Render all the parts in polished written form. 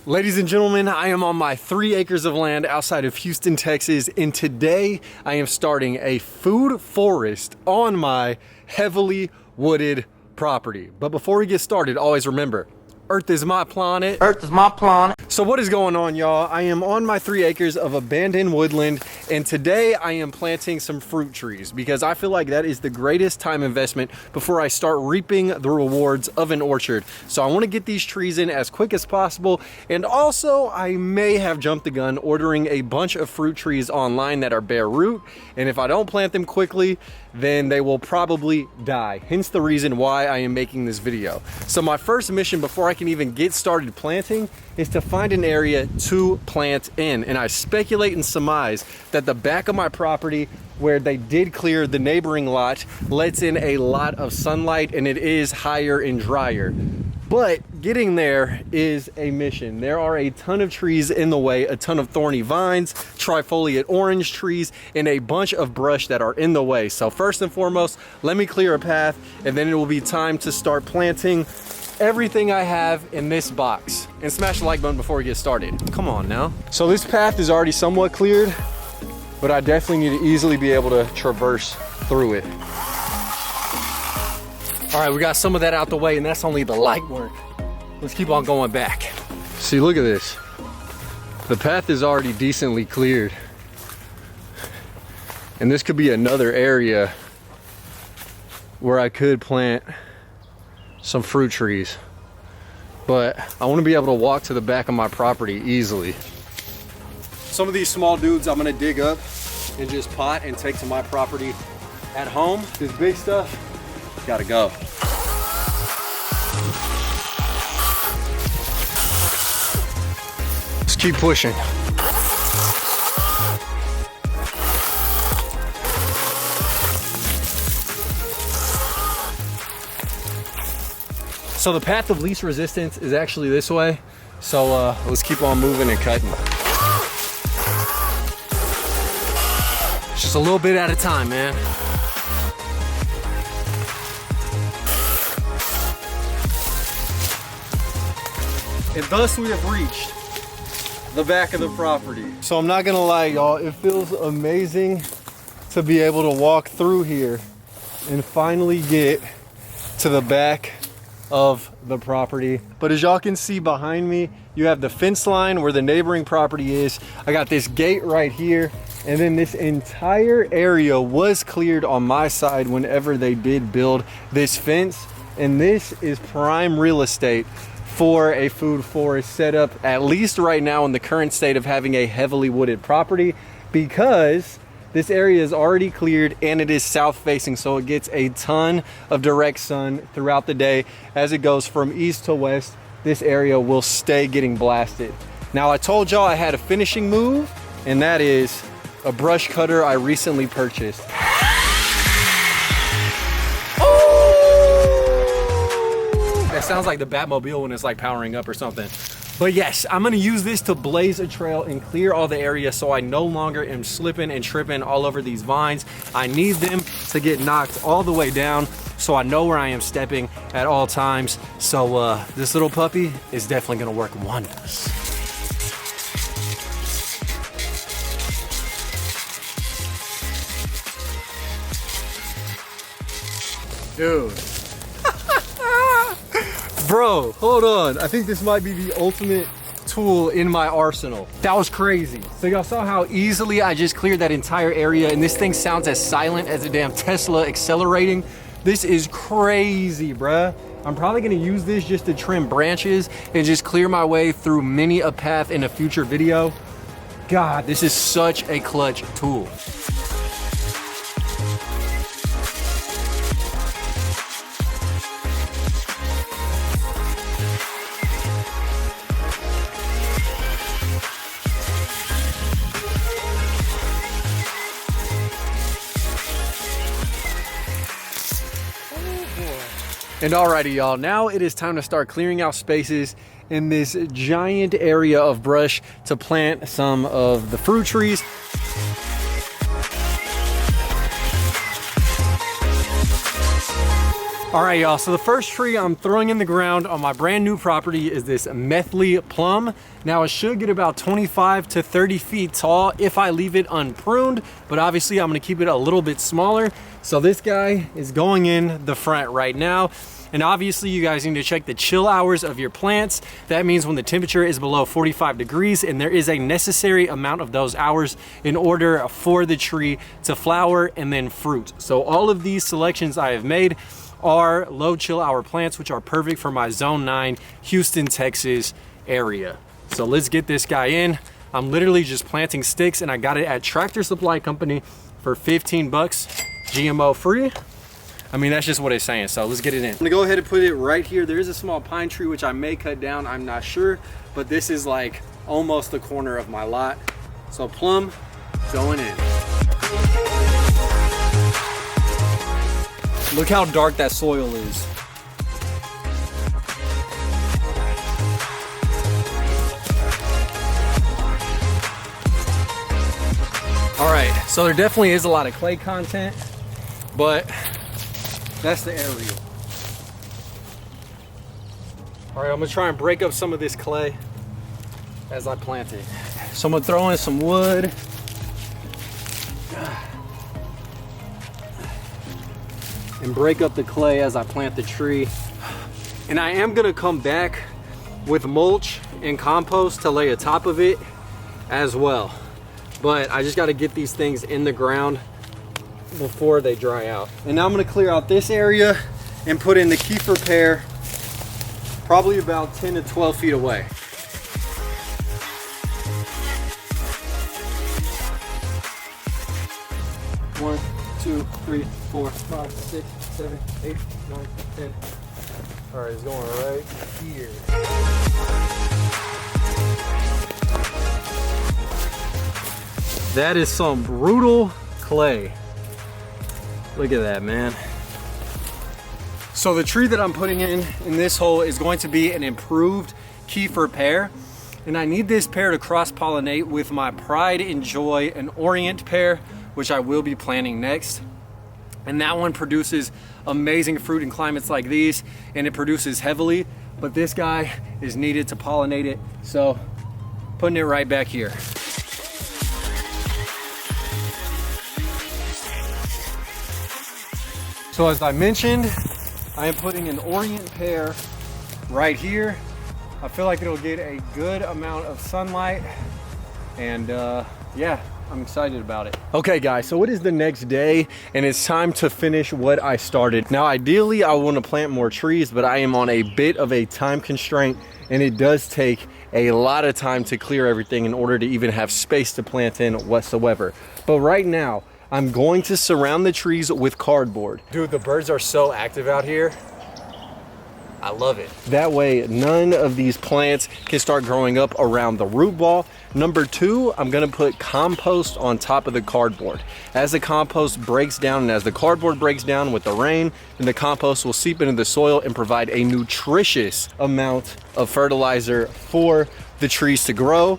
Ladies and gentlemen, I am on my 3 acres of land outside of Houston, Texas, and today I am starting a food forest on my heavily wooded property. But before we get started, always remember, Earth is my planet. Earth is my planet. So what is going on, y'all? I am on my 3 acres of abandoned woodland, and today I am planting some fruit trees because I feel like that is the greatest time investment before I start reaping the rewards of an orchard. So I want to get these trees in as quick as possible, and also I may have jumped the gun ordering a bunch of fruit trees online that are bare root, and if I don't plant them quickly, then they will probably die. Hence the reason why I am making this video. So my first mission before I can even get started planting is to find an area to plant in. And I speculate and surmise that the back of my property, where they did clear the neighboring lot, lets in a lot of sunlight and it is higher and drier. But getting there is a mission. There are a ton of trees in the way, a ton of thorny vines, trifoliate orange trees, and a bunch of brush that are in the way. So first and foremost, let me clear a path, and then it will be time to start planting everything I have in this box. And smash the like button before we get started. Come on now. So this path is already somewhat cleared, but I definitely need to easily be able to traverse through it. All right, we got some of that out the way, and that's only the light work. Let's keep on going back. See, look at this. The path is already decently cleared. And this could be another area where I could plant some fruit trees. But I want to be able to walk to the back of my property easily. Some of these small dudes I'm gonna dig up and just pot and take to my property at home. This big stuff, gotta go. Let's keep pushing. So the path of least resistance is actually this way. So let's keep on moving and cutting. Just a little bit at a time, man. And thus we have reached the back of the property. So I'm not gonna lie, y'all, it feels amazing to be able to walk through here and finally get to the back of the property. But as y'all can see behind me, you have the fence line where the neighboring property is. I got this gate right here, and then this entire area was cleared on my side whenever they did build this fence. And this is prime real estate for a food forest setup, at least right now in the current state of having a heavily wooded property, because this area is already cleared and it is south facing, so it gets a ton of direct sun throughout the day. As it goes from east to west, this area will stay getting blasted. Now, I told y'all I had a finishing move, and that is a brush cutter I recently purchased. It sounds like the Batmobile when it's like powering up or something. But yes, I'm gonna use this to blaze a trail and clear all the area so I no longer am slipping and tripping all over these vines. I need them to get knocked all the way down so I know where I am stepping at all times. So this little puppy is definitely gonna work wonders. Dude. Bro, hold on. I think this might be the ultimate tool in my arsenal. That was crazy. So y'all saw how easily I just cleared that entire area, and this thing sounds as silent as a damn Tesla accelerating. This is crazy, bruh. I'm probably gonna use this just to trim branches and just clear my way through many a path in a future video. God, this is such a clutch tool. And alrighty, y'all, now it is time to start clearing out spaces in this giant area of brush to plant some of the fruit trees. All right, y'all, so the first tree I'm throwing in the ground on my brand new property is this methyl plum. Now it should get about 25 to 30 feet tall if I leave it unpruned, but obviously I'm gonna keep it a little bit smaller. So this guy is going in the front right now. And obviously you guys need to check the chill hours of your plants. That means when the temperature is below 45 degrees, and there is a necessary amount of those hours in order for the tree to flower and then fruit. So all of these selections I have made are low chill hour plants, which are perfect for my zone 9 Houston, Texas area. So let's get this guy in. I'm literally just planting sticks, and I got it at Tractor Supply Company for 15 bucks, GMO free. I mean, that's just what it's saying, so let's get it in. I'm gonna go ahead and put it right here. There is a small pine tree, which I may cut down, I'm not sure, but this is like almost the corner of my lot. So plum going in. Look how dark that soil is. All right, so there definitely is a lot of clay content, but that's the aerial. All right, I'm gonna try and break up some of this clay as I plant it. So I'm gonna throw in some wood. And break up the clay as I plant the tree. And I am gonna come back with mulch and compost to lay atop of it as well. But I just gotta get these things in the ground before they dry out. And now I'm gonna clear out this area and put in the kefir pear, probably about 10 to 12 feet away. One, 2, 3, 4, 5, 6, 7, 8, 9, 10. All right, it's going right here. That is some brutal clay. Look at that, man. So the tree that I'm putting in this hole is going to be an improved kefir pear. And I need this pear to cross-pollinate with my Pride and Joy, an Orient pear, which I will be planting next. And that one produces amazing fruit in climates like these, and it produces heavily, but this guy is needed to pollinate it. So putting it right back here. So as I mentioned, I am putting an Orient pear right here. I feel like it'll get a good amount of sunlight, and yeah, I'm excited about it. Okay guys, so it is the next day and it's time to finish what I started. Now ideally I want to plant more trees, but I am on a bit of a time constraint, and it does take a lot of time to clear everything in order to even have space to plant in whatsoever. But right now, I'm going to surround the trees with cardboard. Dude, the birds are so active out here. I love it. That way, none of these plants can start growing up around the root ball. Number 2, I'm gonna put compost on top of the cardboard. As the compost breaks down and as the cardboard breaks down with the rain, then the compost will seep into the soil and provide a nutritious amount of fertilizer for the trees to grow.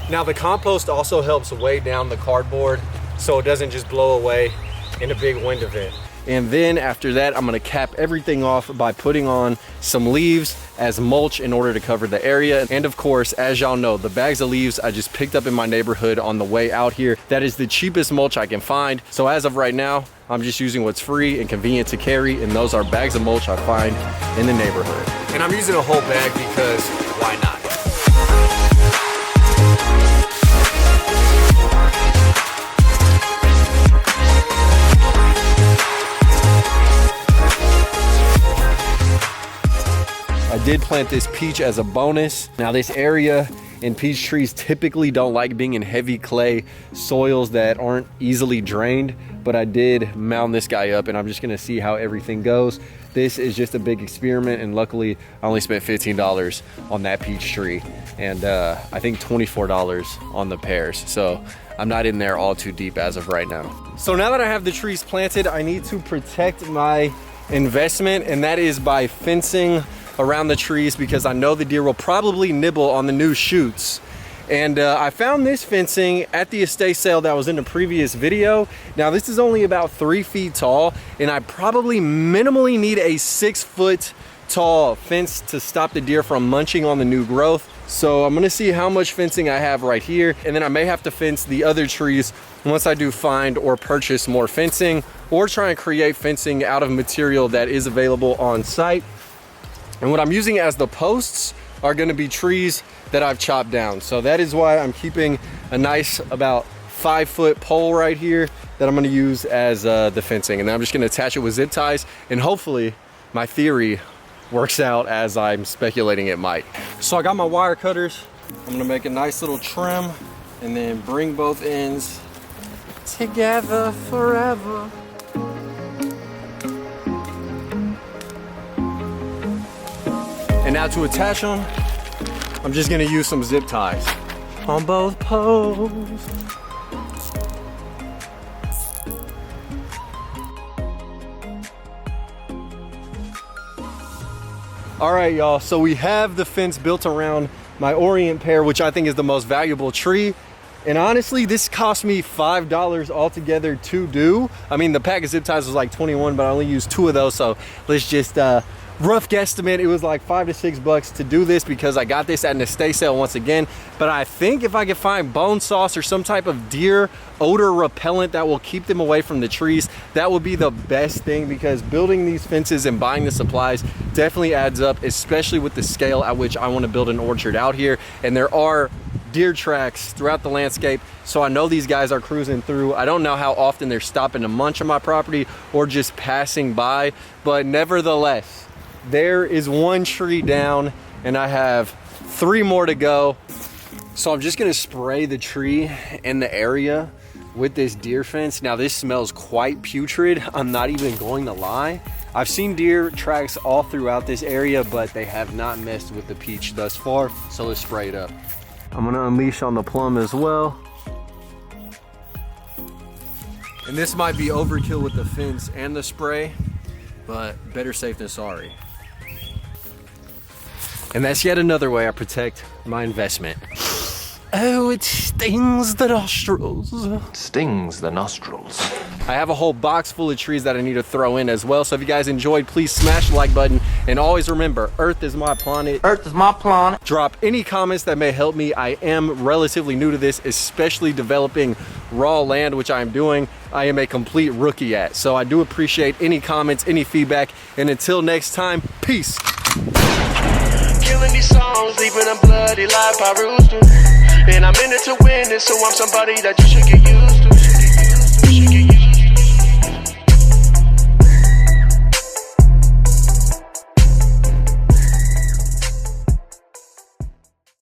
Now, the compost also helps weigh down the cardboard so it doesn't just blow away in a big wind event. And then after that, I'm gonna cap everything off by putting on some leaves as mulch in order to cover the area. And of course, as y'all know, the bags of leaves I just picked up in my neighborhood on the way out here. That is the cheapest mulch I can find. So as of right now, I'm just using what's free and convenient to carry, and those are bags of mulch I find in the neighborhood. And I'm using a whole bag because why not? I did plant this peach as a bonus. Now this area and peach trees typically don't like being in heavy clay soils that aren't easily drained, but I did mound this guy up and I'm just gonna see how everything goes. This is just a big experiment, and luckily I only spent $15 on that peach tree and I think $24 on the pears. So I'm not in there all too deep as of right now. So now that I have the trees planted, I need to protect my investment, and that is by fencing around the trees, because I know the deer will probably nibble on the new shoots. And I found this fencing at the estate sale that was in the previous video. Now this is only about 3 feet tall, and I probably minimally need a 6 foot tall fence to stop the deer from munching on the new growth. So I'm gonna see how much fencing I have right here, and then I may have to fence the other trees once I do find or purchase more fencing, or try and create fencing out of material that is available on site. And what I'm using as the posts are gonna be trees that I've chopped down. So that is why I'm keeping a nice about 5 foot pole right here that I'm gonna use as the fencing. And then I'm just gonna attach it with zip ties, and hopefully my theory works out as I'm speculating it might. So I got my wire cutters. I'm gonna make a nice little trim and then bring both ends together forever. And now to attach them, I'm just gonna use some zip ties on both poles. All right, y'all, so we have the fence built around my Orient pear, which I think is the most valuable tree. And honestly, this cost me $5 altogether to do. I mean, the pack of zip ties was like 21, but I only used 2 of those. So let's just rough guesstimate, it was like $5 to $6 to do this, because I got this at an estate sale once again. But I think if I could find bone sauce or some type of deer odor repellent that will keep them away from the trees, that would be the best thing, because building these fences and buying the supplies definitely adds up, especially with the scale at which I want to build an orchard out here. And there are deer tracks throughout the landscape, so I know these guys are cruising through. I don't know how often they're stopping to munch on my property or just passing by, but nevertheless, there is 1 tree down and I have 3 more to go. So I'm just gonna spray the tree in the area with this deer fence. Now this smells quite putrid, I'm not even going to lie. I've seen deer tracks all throughout this area, but they have not messed with the peach thus far. So let's spray it up. I'm gonna unleash on the plum as well. And this might be overkill with the fence and the spray, but better safe than sorry. And that's yet another way I protect my investment. Oh, it stings the nostrils. Stings the nostrils. I have a whole box full of trees that I need to throw in as well. So if you guys enjoyed, please smash the like button. And always remember, Earth is my planet. Earth is my planet. Drop any comments that may help me. I am relatively new to this, especially developing raw land, which I am doing. I am a complete rookie at. So I do appreciate any comments, any feedback. And until next time, peace. Killing these songs, leaving a bloody life by rooster. And I'm in it to win it, so I'm somebody that you should get used to.